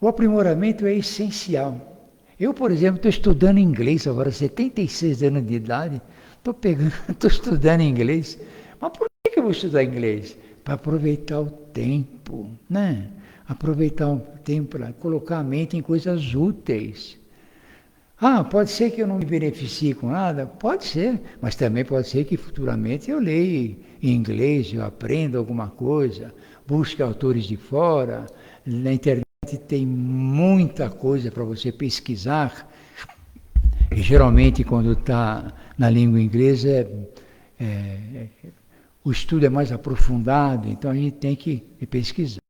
O aprimoramento é essencial. Eu, por exemplo, estou estudando inglês agora, 76 anos de idade, estou estudando inglês. Mas por que eu vou estudar inglês? Para aproveitar o tempo, né? Aproveitar o tempo para colocar a mente em coisas úteis. Ah, pode ser que eu não me beneficie com nada? Pode ser, mas também pode ser que futuramente eu leia em inglês, eu aprenda alguma coisa, busque autores de fora. Na internet tem muita coisa para você pesquisar. E geralmente quando está na língua inglesa, o estudo é mais aprofundado, então a gente tem que pesquisar.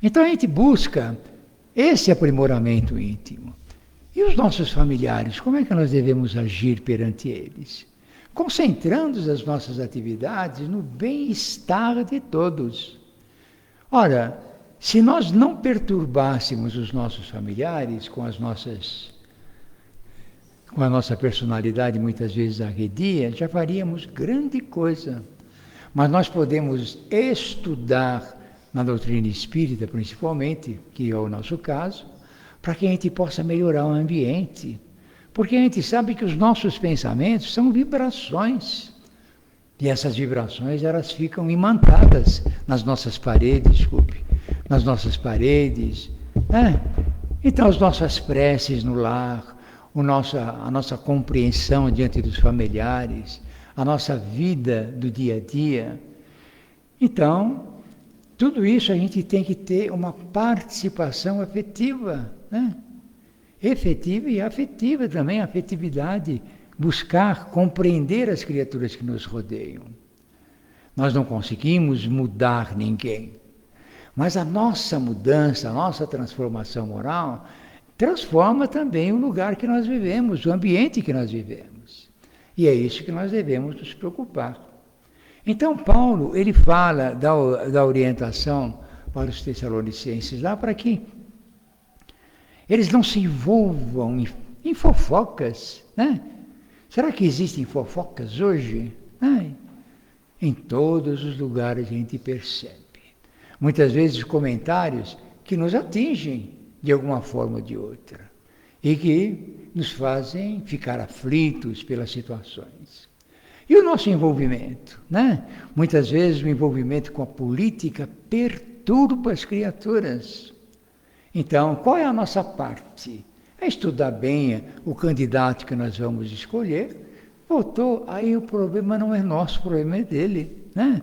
Então a gente busca esse aprimoramento íntimo. E os nossos familiares, como é que nós devemos agir perante eles? Concentrando as nossas atividades no bem-estar de todos. Ora, se nós não perturbássemos os nossos familiares com a nossa personalidade muitas vezes arredia, já faríamos grande coisa. Mas nós podemos estudar na doutrina espírita, principalmente, que é o nosso caso, para que a gente possa melhorar o ambiente. Porque a gente sabe que os nossos pensamentos são vibrações. E essas vibrações, elas ficam imantadas nas nossas paredes, nas nossas paredes. Né? Então, as nossas preces no lar, a nossa compreensão diante dos familiares, a nossa vida do dia a dia. Então, tudo isso a gente tem que ter uma participação afetiva, né? Efetiva e afetiva também, afetividade, buscar compreender as criaturas que nos rodeiam. Nós não conseguimos mudar ninguém, mas a nossa mudança, a nossa transformação moral, transforma também o lugar que nós vivemos, o ambiente que nós vivemos. E é isso que nós devemos nos preocupar. Então, Paulo, ele fala da orientação para os Tessalonicenses lá, para que eles não se envolvam em fofocas, né? Será que existem fofocas hoje? Em todos os lugares a gente percebe. Muitas vezes comentários que nos atingem de alguma forma ou de outra e que nos fazem ficar aflitos pelas situações. E o nosso envolvimento, né? Muitas vezes o envolvimento com a política perturba as criaturas. Então, qual é a nossa parte? É estudar bem o candidato que nós vamos escolher. Voltou, aí o problema não é nosso, o problema é dele, né?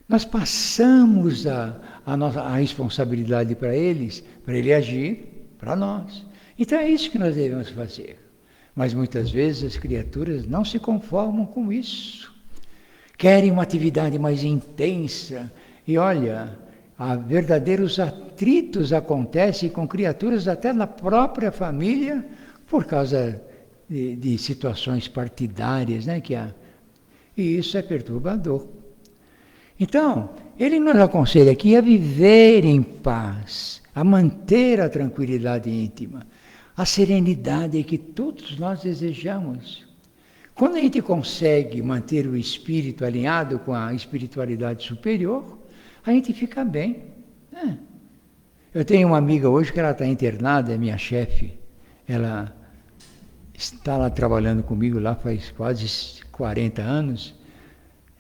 Nós passamos a responsabilidade para ele agir para nós. Então é isso que nós devemos fazer. Mas muitas vezes as criaturas não se conformam com isso. Querem uma atividade mais intensa. E olha, verdadeiros atritos acontecem com criaturas até na própria família, por causa de situações partidárias, né? E isso é perturbador. Então, ele nos aconselha aqui a viver em paz, a manter a tranquilidade íntima, a serenidade que todos nós desejamos. Quando a gente consegue manter o espírito alinhado com a espiritualidade superior, a gente fica bem. Né? Eu tenho uma amiga hoje que ela está internada, é minha chefe. Ela está lá trabalhando comigo lá faz quase 40 anos.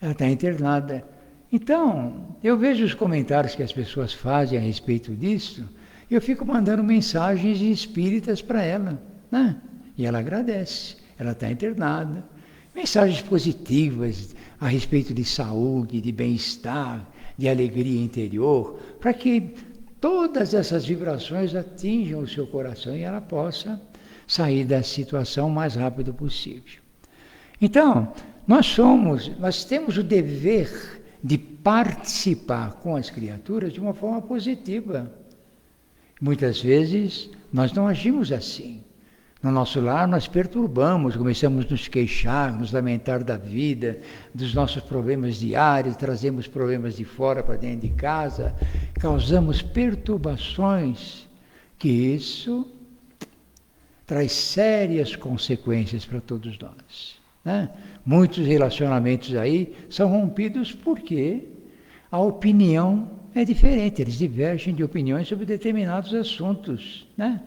Ela está internada. Então, eu vejo os comentários que as pessoas fazem a respeito disso, e eu fico mandando mensagens espíritas para ela, né? E ela agradece, ela está internada. Mensagens positivas a respeito de saúde, de bem-estar, de alegria interior, para que todas essas vibrações atinjam o seu coração e ela possa sair da situação o mais rápido possível. Então, nós temos o dever de participar com as criaturas de uma forma positiva. Muitas vezes nós não agimos assim. No nosso lar nós perturbamos, começamos a nos queixar, nos lamentar da vida, dos nossos problemas diários, trazemos problemas de fora para dentro de casa, causamos perturbações, que isso traz sérias consequências para todos nós. Né? Muitos relacionamentos aí são rompidos porque a opinião é diferente, eles divergem de opiniões sobre determinados assuntos, né?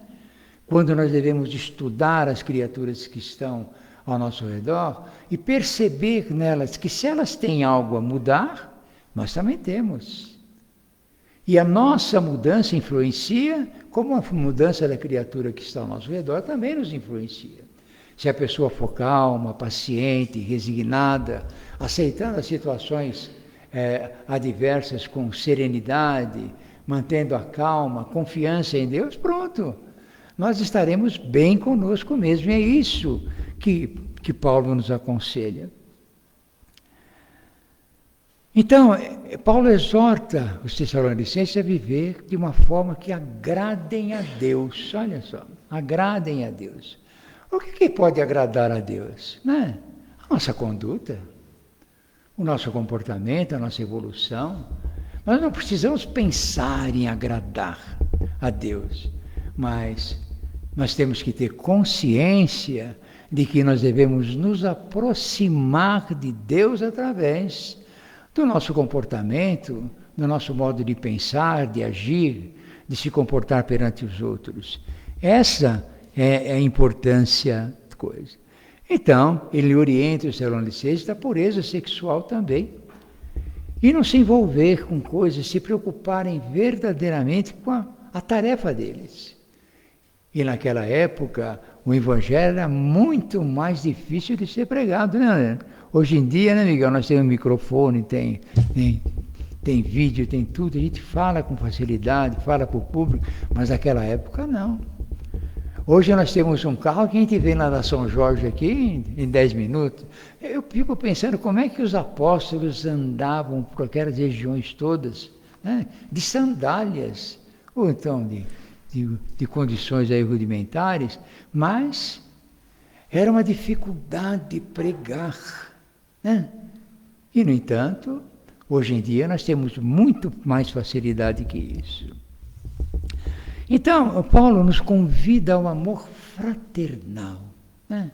Quando nós devemos estudar as criaturas que estão ao nosso redor e perceber nelas que se elas têm algo a mudar, nós também temos. E a nossa mudança influencia, como a mudança da criatura que está ao nosso redor também nos influencia. Se a pessoa for calma, paciente, resignada, aceitando as situações adversas com serenidade, mantendo a calma, confiança em Deus, pronto. Nós estaremos bem conosco mesmo. E é isso que Paulo nos aconselha. Então, Paulo exorta os Tessalonicenses a viver de uma forma que agradem a Deus. Olha só, agradem a Deus. O que pode agradar a Deus? Né? A nossa conduta, o nosso comportamento, a nossa evolução. Nós não precisamos pensar em agradar a Deus, mas nós temos que ter consciência de que nós devemos nos aproximar de Deus através do nosso comportamento, do nosso modo de pensar, de agir, de se comportar perante os outros. Essa é a importância da coisa. Então, ele orienta os Tessalonicenses da pureza sexual também. E não se envolver com coisas, se preocuparem verdadeiramente com a tarefa deles. E naquela época, o Evangelho era muito mais difícil de ser pregado, né? Hoje em dia, né, Miguel, nós temos microfone, tem vídeo, tem tudo, a gente fala com facilidade, fala para o público, mas naquela época não. Hoje nós temos um carro que a gente vê lá da São Jorge aqui em 10 minutos. Eu fico pensando como é que os apóstolos andavam por aquelas regiões todas, né, de sandálias, ou então de condições aí rudimentares, mas era uma dificuldade pregar, né? E, no entanto, hoje em dia nós temos muito mais facilidade que isso. Então, Paulo nos convida ao amor fraternal, né?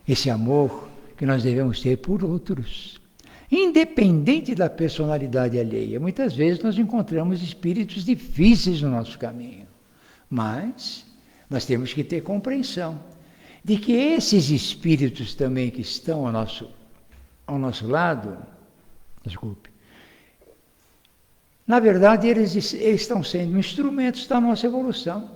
Esse amor que nós devemos ter por outros, independente da personalidade alheia. Muitas vezes nós encontramos espíritos difíceis no nosso caminho, mas nós temos que ter compreensão de que esses espíritos também que estão ao nosso lado, na verdade eles estão sendo instrumentos da nossa evolução.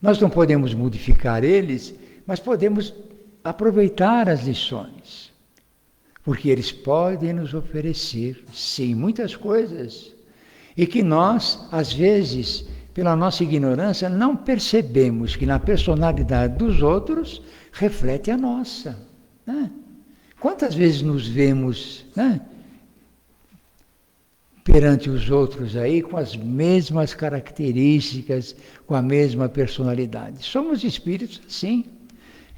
Nós não podemos modificar eles, mas podemos aproveitar as lições. Porque eles podem nos oferecer, sim, muitas coisas. E que nós, às vezes, pela nossa ignorância, não percebemos que na personalidade dos outros reflete a nossa, né? Quantas vezes nos vemos, né, perante os outros aí com as mesmas características, com a mesma personalidade? Somos espíritos assim.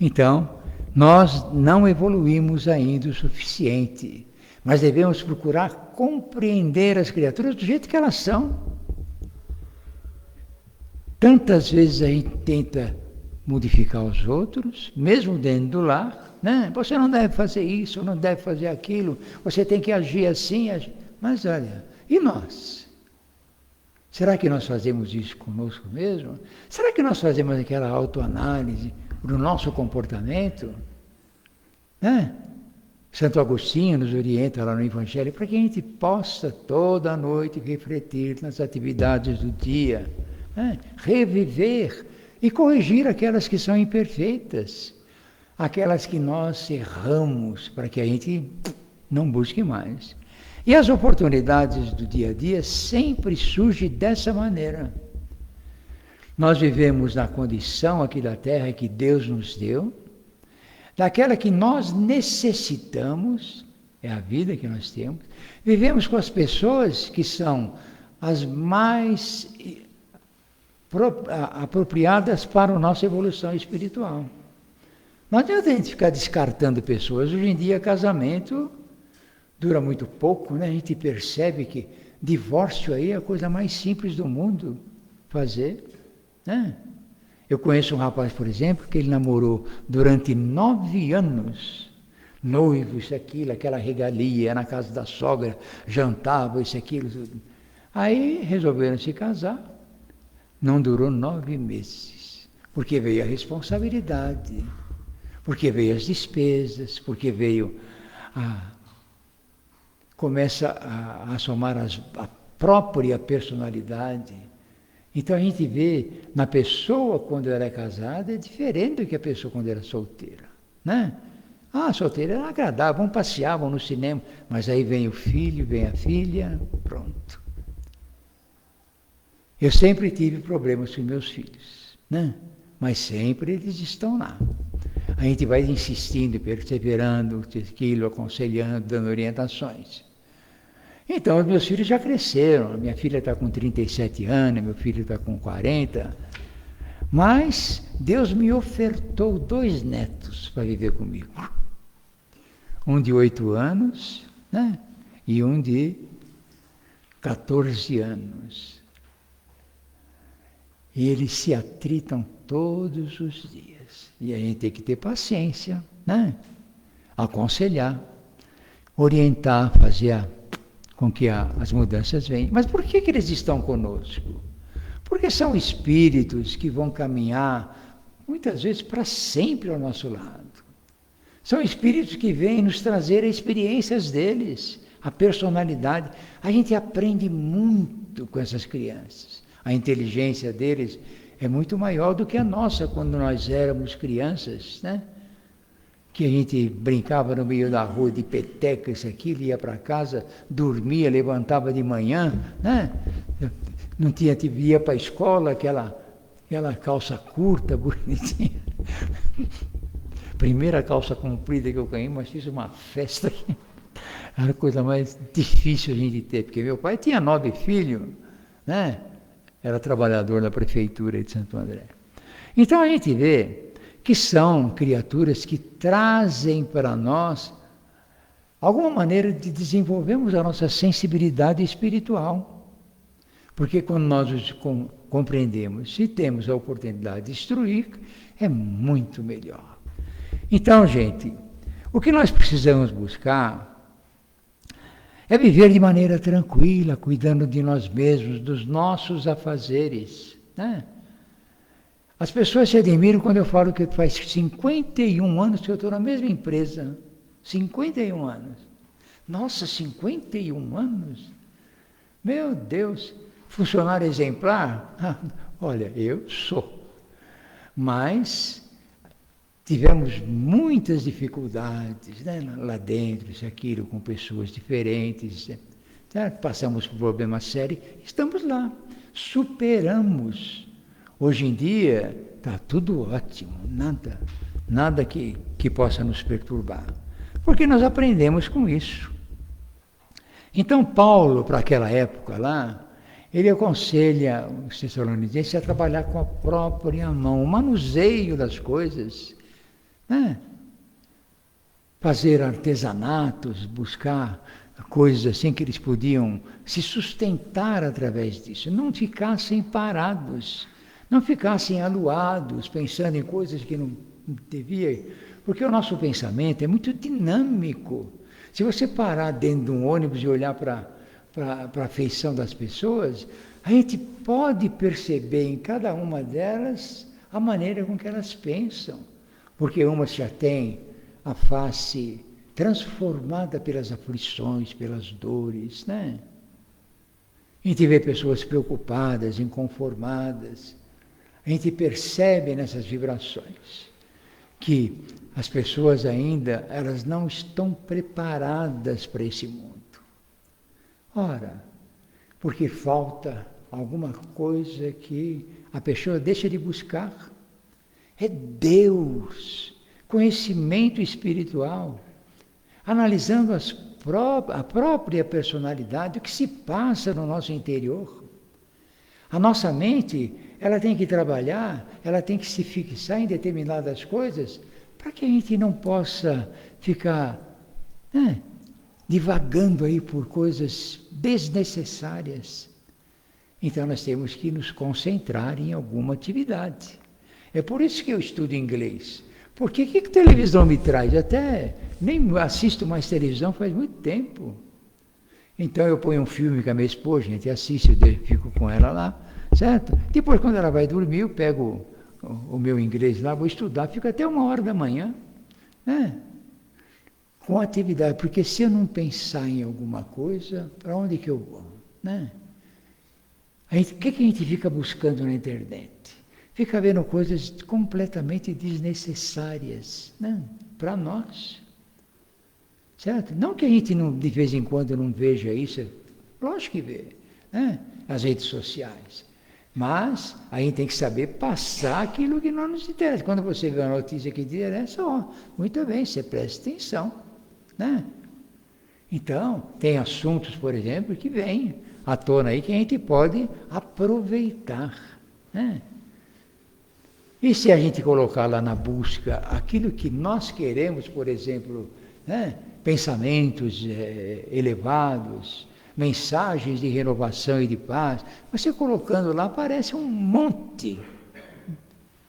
Então, nós não evoluímos ainda o suficiente, mas devemos procurar compreender as criaturas do jeito que elas são. Tantas vezes a gente tenta modificar os outros, mesmo dentro do lar, né? Você não deve fazer isso, não deve fazer aquilo, você tem que agir assim, agir. Mas olha, e nós? Será que nós fazemos isso conosco mesmo? Será que nós fazemos aquela autoanálise do nosso comportamento? Né? Santo Agostinho nos orienta lá no Evangelho para que a gente possa toda noite refletir nas atividades do dia, né? Reviver e corrigir aquelas que são imperfeitas, aquelas que nós erramos, para que a gente não busque mais. E as oportunidades do dia a dia sempre surgem dessa maneira. Nós vivemos na condição aqui da Terra que Deus nos deu, daquela que nós necessitamos, é a vida que nós temos. Vivemos com as pessoas que são as mais apropriadas para a nossa evolução espiritual. Não adianta a gente ficar descartando pessoas. Hoje em dia, casamento dura muito pouco, né? A gente percebe que divórcio aí é a coisa mais simples do mundo fazer, né? Eu conheço um rapaz, por exemplo, que ele namorou durante 9 anos. noivo, isso, aquilo, aquela regalia, ia na casa da sogra, jantava, isso, aquilo, tudo. Aí resolveram se casar, não durou 9 meses, porque veio a responsabilidade, porque veio as despesas, porque veio começa a somar a própria personalidade. Então a gente vê na pessoa quando ela é casada é diferente do que a pessoa quando era solteira, né? Solteira era agradável, vão passear, vão no cinema, mas aí vem o filho, vem a filha, pronto. Eu sempre tive problemas com meus filhos, né? Mas sempre eles estão lá. A gente vai insistindo, perseverando, aquilo, aconselhando, dando orientações. Então, os meus filhos já cresceram. Minha filha está com 37 anos, meu filho está com 40. Mas Deus me ofertou 2 netos para viver comigo. Um de 8 anos, né? E um de 14 anos. E eles se atritam todos os dias. E a gente tem que ter paciência, né? Aconselhar, orientar, fazer com que as mudanças venham. Mas por que eles estão conosco? Porque são espíritos que vão caminhar, muitas vezes, para sempre ao nosso lado. São espíritos que vêm nos trazer as experiências deles, a personalidade. A gente aprende muito com essas crianças. A inteligência deles é muito maior do que a nossa quando nós éramos crianças, né? Que a gente brincava no meio da rua de peteca, isso, aquilo, ia para casa, dormia, levantava de manhã, né? Não tinha, ia para a escola, aquela calça curta, bonitinha. Primeira calça comprida que eu ganhei, mas fiz uma festa aqui. Era a coisa mais difícil a gente ter, porque meu pai tinha 9 filhos, né? Era trabalhador da prefeitura de Santo André. Então a gente vê que são criaturas que trazem para nós alguma maneira de desenvolvermos a nossa sensibilidade espiritual. Porque quando nós os compreendemos, se temos a oportunidade de instruir, é muito melhor. Então, gente, o que nós precisamos buscar é viver de maneira tranquila, cuidando de nós mesmos, dos nossos afazeres, né? As pessoas se admiram quando eu falo que faz 51 anos que eu estou na mesma empresa. 51 anos. Nossa, 51 anos? Meu Deus! Funcionário exemplar? Olha, eu sou. Mas tivemos muitas dificuldades, né? Lá dentro, isso, aquilo, com pessoas diferentes. Passamos por problemas sérios, estamos lá. Superamos. Hoje em dia está tudo ótimo, nada que possa nos perturbar, porque nós aprendemos com isso. Então Paulo, para aquela época lá, ele aconselha os tessalonicenses a trabalhar com a própria mão, o manuseio das coisas, né? Fazer artesanatos, buscar coisas assim que eles podiam se sustentar através disso, não ficassem parados. Não ficassem aluados, pensando em coisas que não devia, porque o nosso pensamento é muito dinâmico. Se você parar dentro de um ônibus e olhar para a feição das pessoas, a gente pode perceber em cada uma delas a maneira com que elas pensam, porque umas já têm a face transformada pelas aflições, pelas dores, né? A gente vê pessoas preocupadas, inconformadas. A gente percebe nessas vibrações que as pessoas ainda, elas não estão preparadas para esse mundo. Ora, porque falta alguma coisa que a pessoa deixa de buscar. É Deus, conhecimento espiritual, analisando a própria personalidade, o que se passa no nosso interior. A nossa mente, ela tem que trabalhar, ela tem que se fixar em determinadas coisas, para que a gente não possa ficar divagando aí por coisas desnecessárias. Então nós temos que nos concentrar em alguma atividade. É por isso que eu estudo inglês, Porque o que a televisão me traz? Até nem assisto mais televisão faz muito tempo. Então eu ponho um filme com a minha esposa, a gente assiste, eu fico com ela lá, certo? Depois, quando ela vai dormir, eu pego o meu inglês lá, vou estudar, fico até 1h da manhã, né? Com atividade, porque se eu não pensar em alguma coisa, para onde que eu vou? Né? O que a gente fica buscando na internet? Fica vendo coisas completamente desnecessárias, né? Para nós. Certo? Não que a gente não, de vez em quando não veja isso, lógico que vê, né? As redes sociais. Mas a gente tem que saber passar aquilo que não nos interessa. Quando você vê uma notícia que interessa, muito bem, você presta atenção. Né? Então, tem assuntos, por exemplo, que vêm à tona aí que a gente pode aproveitar. Né? E se a gente colocar lá na busca aquilo que nós queremos, por exemplo, né? Pensamentos elevados, mensagens de renovação e de paz, você colocando lá aparece um monte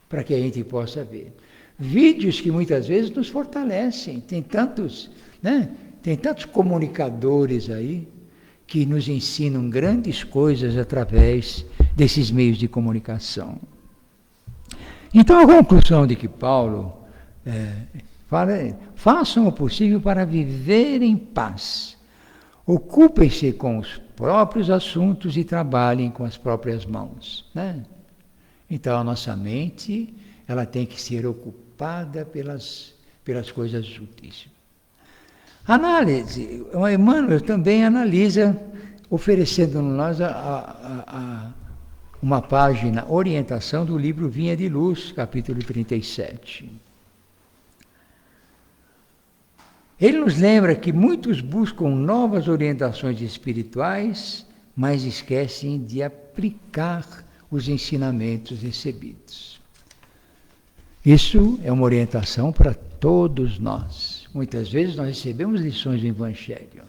para que a gente possa ver. Vídeos que muitas vezes nos fortalecem, tem tantos, né? Tem tantos comunicadores aí que nos ensinam grandes coisas através desses meios de comunicação. Então a conclusão de que Paulo façam o possível para viver em paz. Ocupem-se com os próprios assuntos e trabalhem com as próprias mãos. Né? Então a nossa mente ela tem que ser ocupada pelas coisas úteis. Análise. O Emmanuel também analisa, oferecendo-nos uma página, orientação do livro Vinha de Luz, capítulo 37. Ele nos lembra que muitos buscam novas orientações espirituais, mas esquecem de aplicar os ensinamentos recebidos. Isso é uma orientação para todos nós. Muitas vezes nós recebemos lições do Evangelho,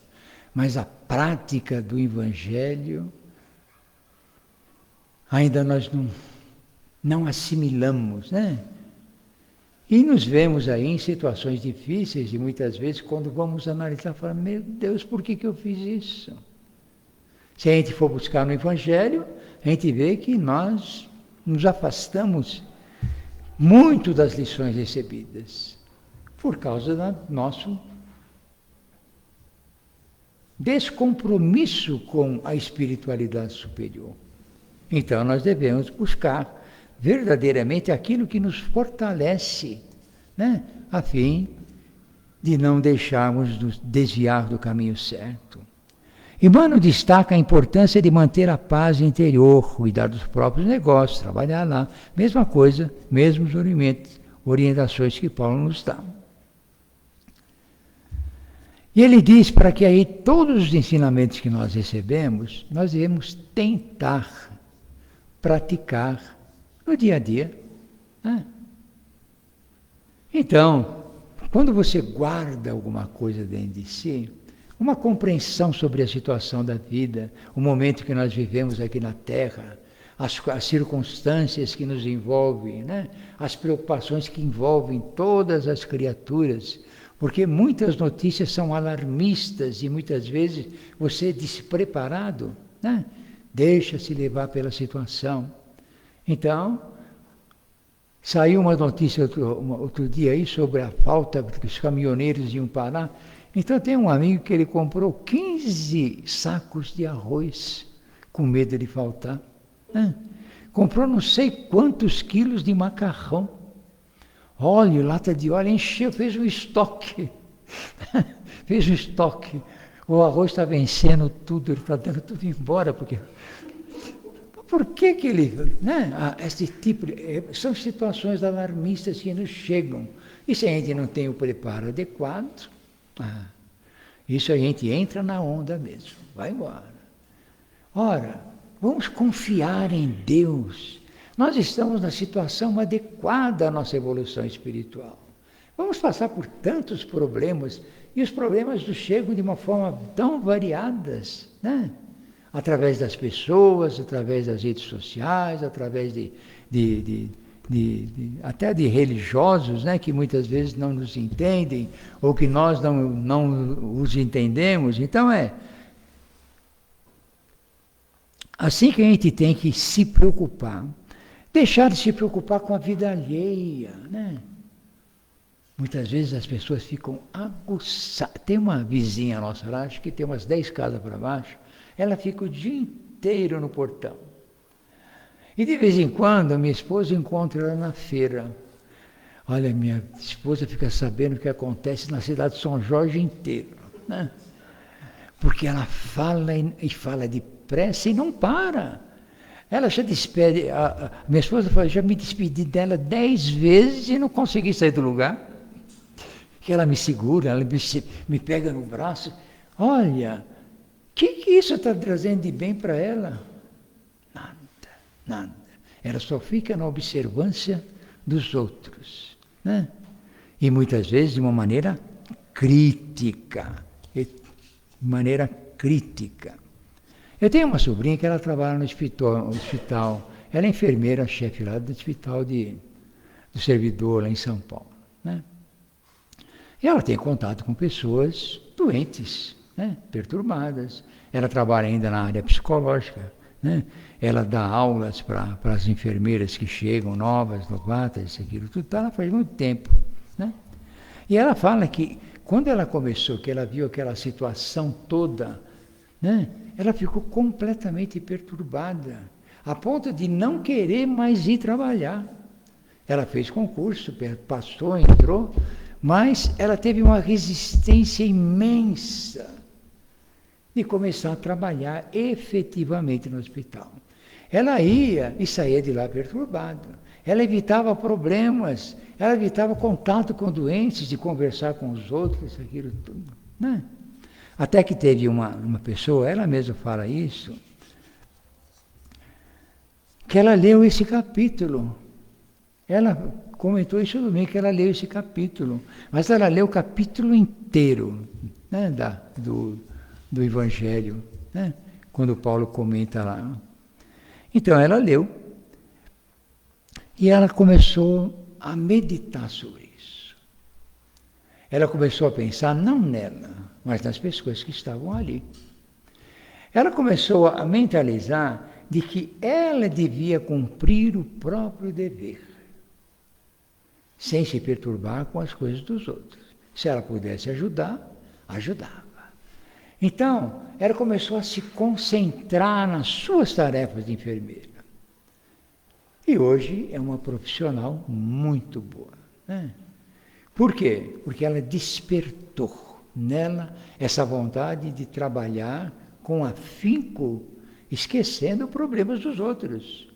mas a prática do Evangelho ainda nós não assimilamos, né? E nos vemos aí em situações difíceis e muitas vezes quando vamos analisar, falamos, meu Deus, por que eu fiz isso? Se a gente for buscar no Evangelho, a gente vê que nós nos afastamos muito das lições recebidas, por causa do nosso descompromisso com a espiritualidade superior. Então nós devemos buscar verdadeiramente aquilo que nos fortalece, né? A fim de não deixarmos nos desviar do caminho certo. Emmanuel destaca a importância de manter a paz interior, cuidar dos próprios negócios, trabalhar lá. Mesma coisa, mesmos orientações que Paulo nos dá. E ele diz para que aí todos os ensinamentos que nós recebemos, nós devemos tentar praticar no dia a dia. Né? Então, quando você guarda alguma coisa dentro de si, uma compreensão sobre a situação da vida, o momento que nós vivemos aqui na Terra, as circunstâncias que nos envolvem, né? As preocupações que envolvem todas as criaturas, porque muitas notícias são alarmistas e muitas vezes você despreparado, né? Deixa-se levar pela situação. Então, saiu uma notícia outro dia aí sobre a falta que os caminhoneiros iam parar. Então tem um amigo que ele comprou 15 sacos de arroz com medo de faltar. Né? Comprou não sei quantos quilos de macarrão. Óleo, lata de óleo, encheu, fez um estoque. Fez um estoque. O arroz está vencendo tudo, ele está dando tudo embora, porque... Por que ele... Né? Esse tipo são situações alarmistas que nos chegam. E se a gente não tem o preparo adequado, isso a gente entra na onda mesmo, vai embora. Ora, vamos confiar em Deus. Nós estamos na situação adequada à nossa evolução espiritual. Vamos passar por tantos problemas, e os problemas nos chegam de uma forma tão variadas, né? Através das pessoas, através das redes sociais, através de até de religiosos, né, que muitas vezes não nos entendem, ou que nós não os entendemos. Então assim que a gente tem que se preocupar, deixar de se preocupar com a vida alheia, né? Muitas vezes as pessoas ficam aguçadas. Tem uma vizinha nossa lá, acho que tem umas 10 casas para baixo, ela fica o dia inteiro no portão. E de vez em quando, a minha esposa encontra ela na feira. Olha, minha esposa fica sabendo o que acontece na cidade de São Jorge inteiro, né? Porque ela fala e fala depressa e não para. Ela já despede, minha esposa fala, já me despedi dela 10 vezes e não consegui sair do lugar. Que ela me segura, ela me pega no braço. Olha, o que isso está trazendo de bem para ela? Nada. Ela só fica na observância dos outros, né? E muitas vezes de uma maneira crítica. Eu tenho uma sobrinha que ela trabalha no hospital. Ela é enfermeira, chefe lá do hospital do servidor lá em São Paulo, né? E ela tem contato com pessoas doentes, né? Perturbadas. Ela trabalha ainda na área psicológica, né? Ela dá aulas para as enfermeiras que chegam, novatas, isso, aquilo, tudo. Ela faz muito tempo, né? E ela fala que quando ela começou, que ela viu aquela situação toda, né? Ela ficou completamente perturbada, a ponto de não querer mais ir trabalhar. Ela fez concurso, passou, entrou, mas ela teve uma resistência imensa de começar a trabalhar efetivamente no hospital. Ela ia e saía de lá perturbada. Ela evitava problemas, ela evitava contato com doentes, de conversar com os outros, aquilo tudo, né? Até que teve uma pessoa, ela mesma fala isso, que ela leu esse capítulo. Ela comentou isso domingo, que ela leu esse capítulo. Mas ela leu o capítulo inteiro, né, do Evangelho, né, quando Paulo comenta lá. Então ela leu e ela começou a meditar sobre isso. Ela começou a pensar não nela, mas nas pessoas que estavam ali. Ela começou a mentalizar de que ela devia cumprir o próprio dever, sem se perturbar com as coisas dos outros. Se ela pudesse ajudar, ajudava. Então, ela começou a se concentrar nas suas tarefas de enfermeira. E hoje é uma profissional muito boa, né? Por quê? Porque ela despertou nela essa vontade de trabalhar com afinco, esquecendo problemas dos outros.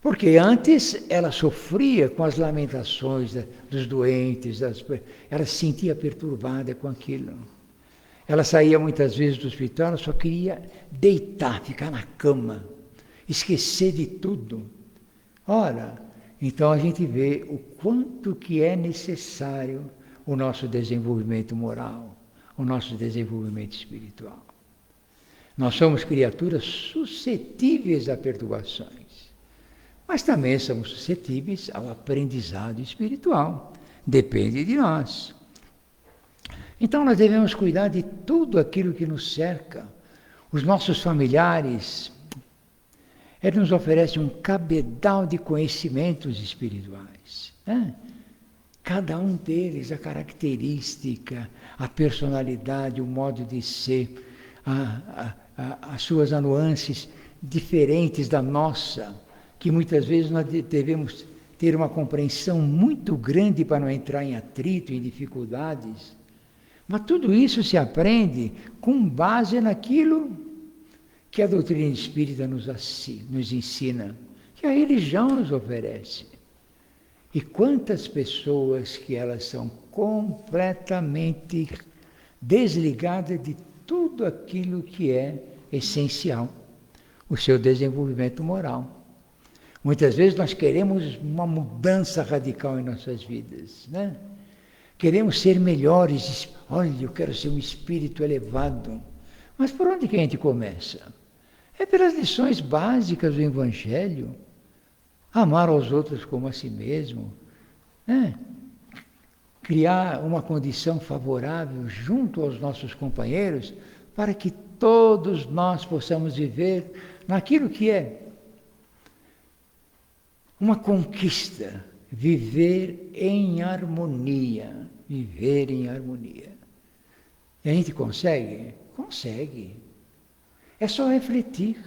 Porque antes ela sofria com as lamentações dos doentes, ela se sentia perturbada com aquilo. Ela saía muitas vezes do hospital, ela só queria deitar, ficar na cama, esquecer de tudo. Ora, então a gente vê o quanto que é necessário o nosso desenvolvimento moral, o nosso desenvolvimento espiritual. Nós somos criaturas suscetíveis a perturbações, mas também somos suscetíveis ao aprendizado espiritual. Depende de nós. Então nós devemos cuidar de tudo aquilo que nos cerca. Os nossos familiares, eles nos oferecem um cabedal de conhecimentos espirituais, né? Cada um deles, a característica, a personalidade, o modo de ser, as suas nuances diferentes da nossa, que muitas vezes nós devemos ter uma compreensão muito grande para não entrar em atrito, em dificuldades. Mas tudo isso se aprende com base naquilo que a doutrina espírita nos ensina, que a religião nos oferece. E quantas pessoas que elas são completamente desligadas de tudo aquilo que é essencial, o seu desenvolvimento moral. Muitas vezes nós queremos uma mudança radical em nossas vidas, né? Queremos ser melhores. Olha, eu quero ser um espírito elevado. Mas por onde que a gente começa? É pelas lições básicas do Evangelho. amar aos outros como a si mesmo, né? Criar uma condição favorável junto aos nossos companheiros para que todos nós possamos viver naquilo que é uma conquista, viver em harmonia, viver em harmonia. E a gente consegue? Consegue. É só refletir,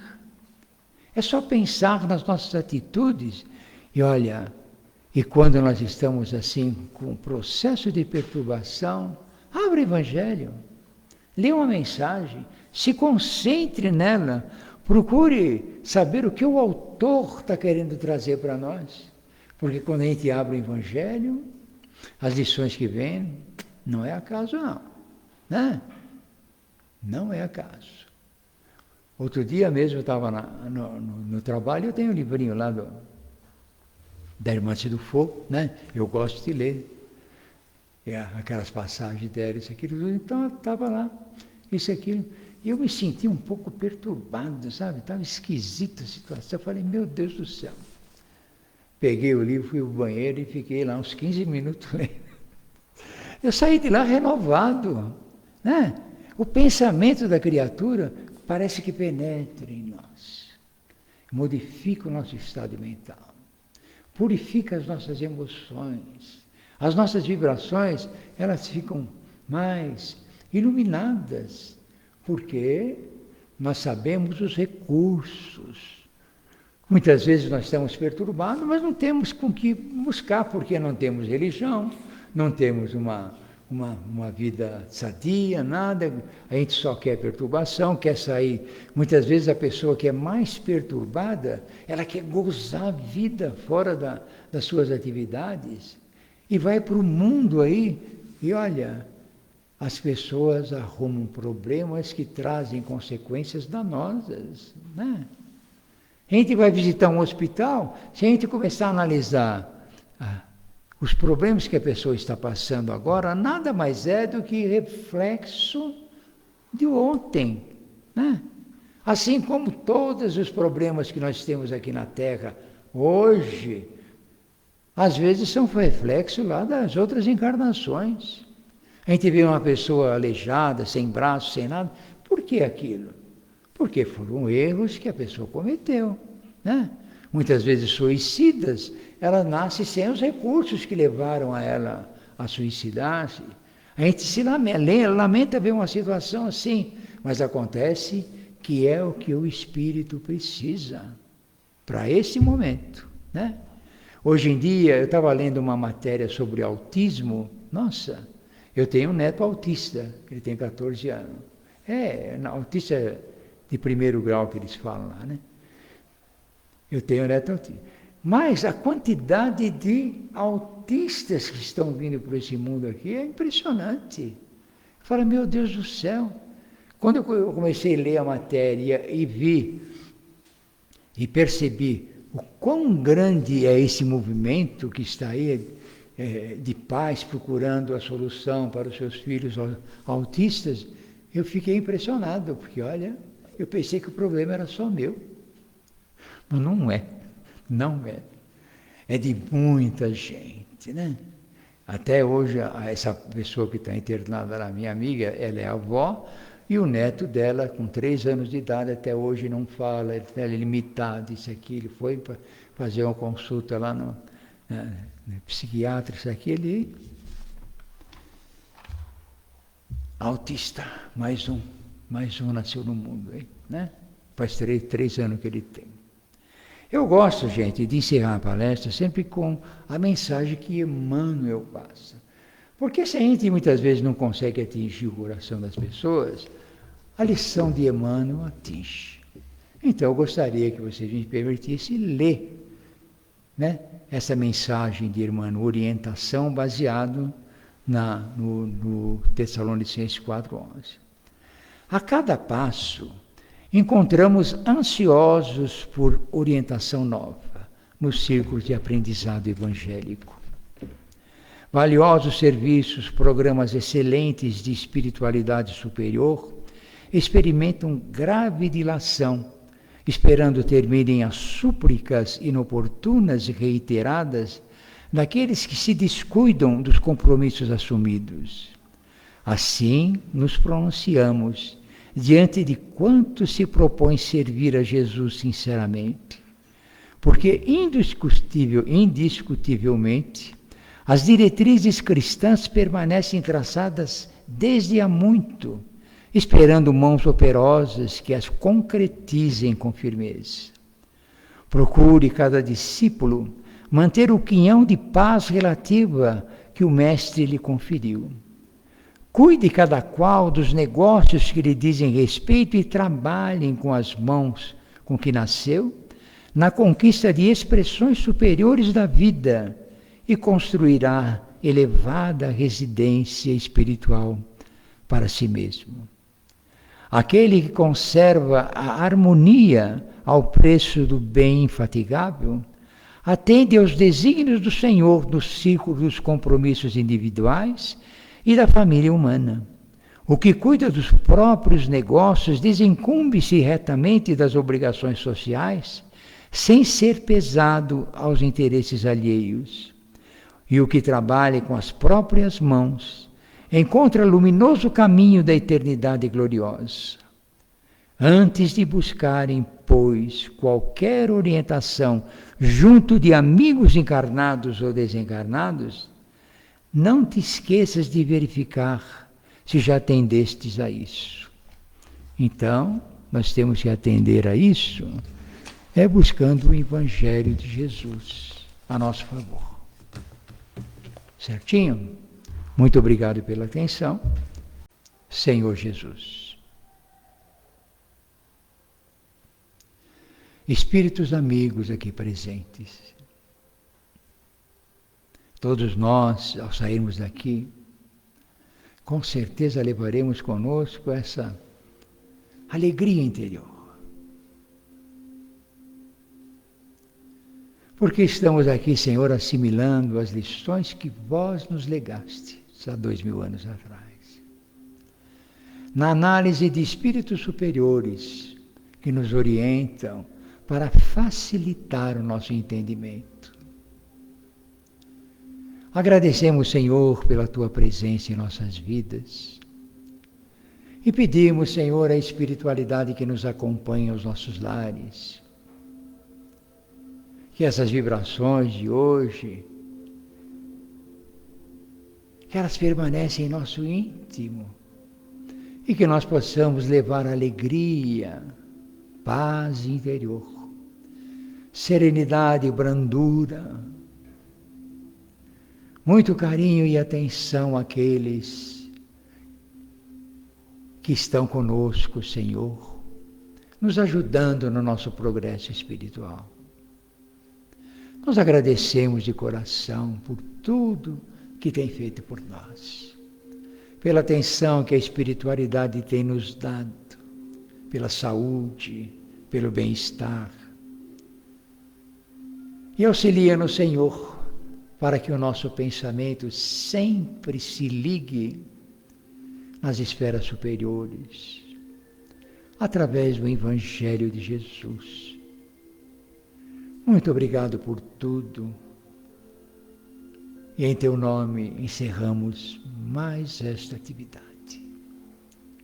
é só pensar nas nossas atitudes e olha, e quando nós estamos assim com um processo de perturbação, abra o Evangelho, lê uma mensagem, se concentre nela, procure saber o que o autor está querendo trazer para nós. Porque quando a gente abre o Evangelho, as lições que vêm, não é acaso não, né? Não é acaso. Outro dia mesmo eu estava no trabalho, eu tenho um livrinho lá da Irmã Cidufo, né? Eu gosto de ler. Aquelas passagens dela, isso, aquilo, tudo. Então eu estava lá, isso, aquilo. E eu me senti um pouco perturbado, sabe? Estava esquisita a situação. Eu falei, meu Deus do céu. Peguei o livro, fui ao banheiro e fiquei lá uns 15 minutos lendo. Eu saí de lá renovado, né? O pensamento da criatura parece que penetra em nós, modifica o nosso estado mental, purifica as nossas emoções, as nossas vibrações, elas ficam mais iluminadas, porque nós sabemos os recursos. Muitas vezes nós estamos perturbados, mas não temos com que buscar, porque não temos religião, não temos uma vida sadia, nada, a gente só quer perturbação, quer sair. Muitas vezes a pessoa que é mais perturbada, ela quer gozar a vida fora das suas atividades, e vai para o mundo aí, e olha, as pessoas arrumam problemas que trazem consequências danosas, né? A gente vai visitar um hospital, se a gente começar a analisar os problemas que a pessoa está passando agora, nada mais é do que reflexo de ontem, né? Assim como todos os problemas que nós temos aqui na Terra hoje, às vezes são reflexo lá das outras encarnações. A gente vê uma pessoa aleijada, sem braço, sem nada, por que aquilo? Porque foram erros que a pessoa cometeu, né? Muitas vezes suicidas, ela nasce sem os recursos que levaram a ela a suicidar-se. A gente se lamenta ver uma situação assim, mas acontece que é o que o espírito precisa para esse momento, né? Hoje em dia, eu estava lendo uma matéria sobre autismo, nossa, eu tenho um neto autista, ele tem 14 anos. Autista de primeiro grau que eles falam lá, né? Eu tenho um neto autista. Mas a quantidade de autistas que estão vindo por esse mundo aqui é impressionante. Eu falo, meu Deus do céu. Quando eu comecei a ler a matéria e vi, e percebi o quão grande é esse movimento que está aí, de pais procurando a solução para os seus filhos autistas, eu fiquei impressionado, porque olha, eu pensei que o problema era só meu. Mas não é. Não é. É de muita gente, né? Até hoje, essa pessoa que está internada lá, minha amiga, ela é avó, e o neto dela, com 3 anos de idade, até hoje não fala, ele é limitado, isso aqui. Ele foi para fazer uma consulta lá no psiquiatra, isso aqui, ele... Autista, mais um nasceu no mundo, hein, né? Faz 3 anos que ele tem. Eu gosto, gente, de encerrar a palestra sempre com a mensagem que Emmanuel passa. Porque se a gente muitas vezes não consegue atingir o coração das pessoas, a lição de Emmanuel atinge. Então eu gostaria que vocês me permitissem ler, né, essa mensagem de Emmanuel, orientação baseado no Tessalonicenses 4:11. A cada passo, encontramos ansiosos por orientação nova nos círculos de aprendizado evangélico. Valiosos serviços, programas excelentes de espiritualidade superior experimentam grave dilação esperando terminem as súplicas inoportunas e reiteradas daqueles que se descuidam dos compromissos assumidos. Assim nos pronunciamos diante de quantos se propõem servir a Jesus sinceramente, porque indiscutivelmente as diretrizes cristãs permanecem traçadas desde há muito, esperando mãos operosas que as concretizem com firmeza. Procure cada discípulo manter o quinhão de paz relativa que o Mestre lhe conferiu. Cuide cada qual dos negócios que lhe dizem respeito e trabalhem com as mãos com que nasceu, na conquista de expressões superiores da vida, e construirá elevada residência espiritual para si mesmo. Aquele que conserva a harmonia ao preço do bem infatigável, atende aos desígnios do Senhor no círculo dos compromissos individuais e da família humana. O que cuida dos próprios negócios desincumbe-se retamente das obrigações sociais, sem ser pesado aos interesses alheios. E o que trabalha com as próprias mãos encontra luminoso caminho da eternidade gloriosa. Antes de buscarem, pois, qualquer orientação junto de amigos encarnados ou desencarnados, não te esqueças de verificar se já atendestes a isso. Então, nós temos que atender a isso, buscando o Evangelho de Jesus a nosso favor. Certinho? Muito obrigado pela atenção. Senhor Jesus. Espíritos amigos aqui presentes, todos nós, ao sairmos daqui, com certeza levaremos conosco essa alegria interior. Porque estamos aqui, Senhor, assimilando as lições que vós nos legaste há 2000 anos atrás. Na análise de espíritos superiores que nos orientam para facilitar o nosso entendimento. Agradecemos, Senhor, pela Tua presença em nossas vidas e pedimos, Senhor, a espiritualidade que nos acompanha aos nossos lares. Que essas vibrações de hoje, que elas permanecem em nosso íntimo e que nós possamos levar alegria, paz interior, serenidade, brandura, muito carinho e atenção àqueles que estão conosco, Senhor, nos ajudando no nosso progresso espiritual. Nós agradecemos de coração por tudo que tem feito por nós, pela atenção que a espiritualidade tem nos dado, pela saúde, pelo bem-estar. E auxilia-nos, Senhor, para que o nosso pensamento sempre se ligue nas esferas superiores, através do Evangelho de Jesus. Muito obrigado por tudo. E em Teu nome encerramos mais esta atividade.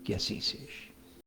Que assim seja.